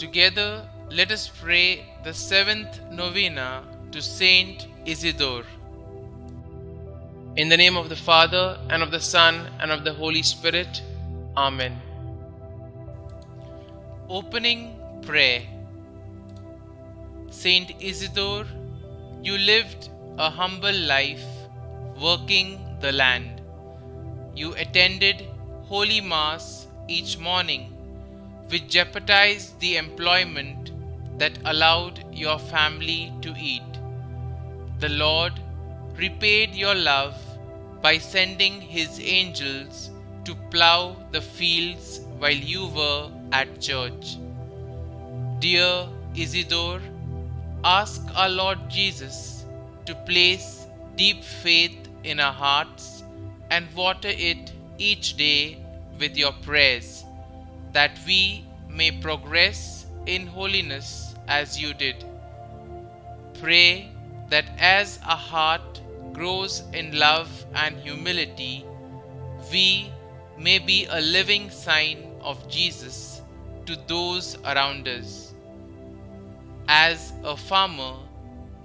Together, let us pray the seventh novena to Saint Isidore. In the name of the Father, and of the Son, and of the Holy Spirit. Amen. Opening Prayer. Saint Isidore, you lived a humble life, working the land. You attended Holy Mass each morning, which jeopardized the employment that allowed your family to eat. The Lord repaid your love by sending His angels to plough the fields while you were at church. Dear Isidore, ask our Lord Jesus to place deep faith in our hearts and water it each day with your prayers, that we may progress in holiness as you did. Pray that as our heart grows in love and humility, we may be a living sign of Jesus to those around us. As a farmer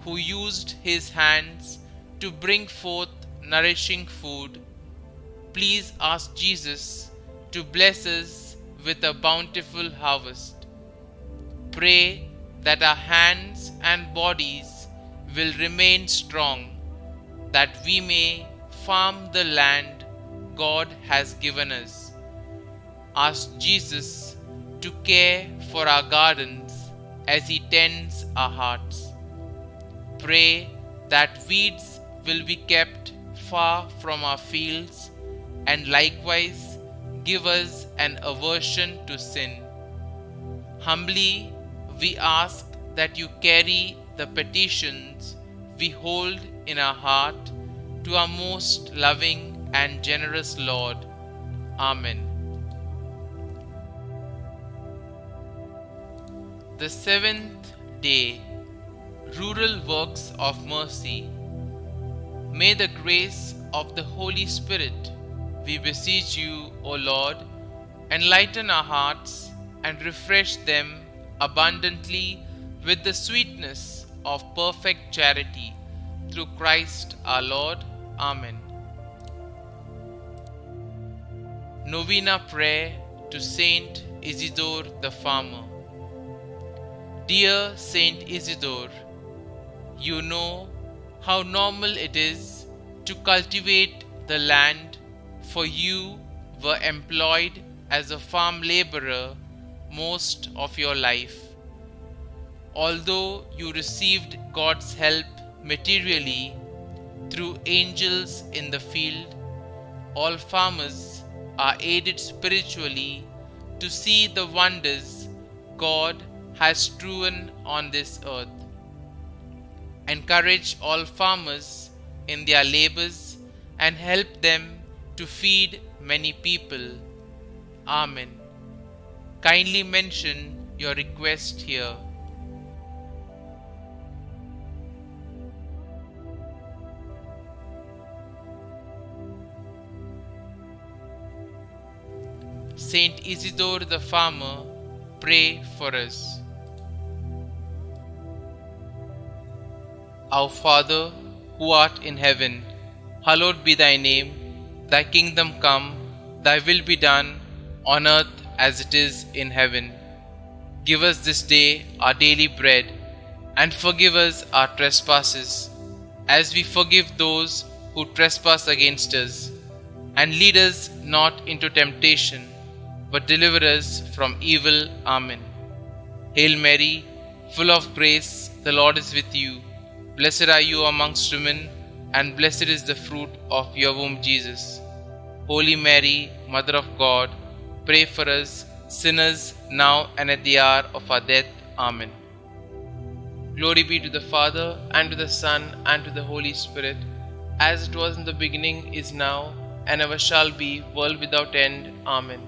who used his hands to bring forth nourishing food, please ask Jesus to bless us with a bountiful harvest. Pray that our hands and bodies will remain strong, that we may farm the land God has given us. Ask Jesus to care for our gardens as He tends our hearts. Pray that weeds will be kept far from our fields, and likewise give us an aversion to sin. Humbly we ask that you carry the petitions we hold in our heart to our most loving and generous Lord. Amen. The seventh day, Rural Works of Mercy. May the grace of the Holy Spirit, we beseech you, O Lord, enlighten our hearts and refresh them abundantly with the sweetness of perfect charity, through Christ our Lord. Amen. Novena Prayer to Saint Isidore the Farmer. Dear Saint Isidore, you know how normal it is to cultivate the land, for you were employed as a farm laborer most of your life. Although you received God's help materially through angels in the field, all farmers are aided spiritually to see the wonders God has strewn on this earth. Encourage all farmers in their labors and help them to feed many people. Amen. Kindly mention your request here. Saint Isidore the Farmer, pray for us. Our Father, who art in heaven, hallowed be thy name. Thy kingdom come, thy will be done, on earth as it is in heaven. Give us this day our daily bread, and forgive us our trespasses, as we forgive those who trespass against us. And lead us not into temptation, but deliver us from evil. Amen. Hail Mary, full of grace, the Lord is with you. Blessed are you amongst women, and blessed is the fruit of your womb, Jesus. Holy Mary, Mother of God, pray for us sinners, now and at the hour of our death. Amen. Glory be to the Father, and to the Son, and to the Holy Spirit, as it was in the beginning, is now, and ever shall be, world without end. Amen.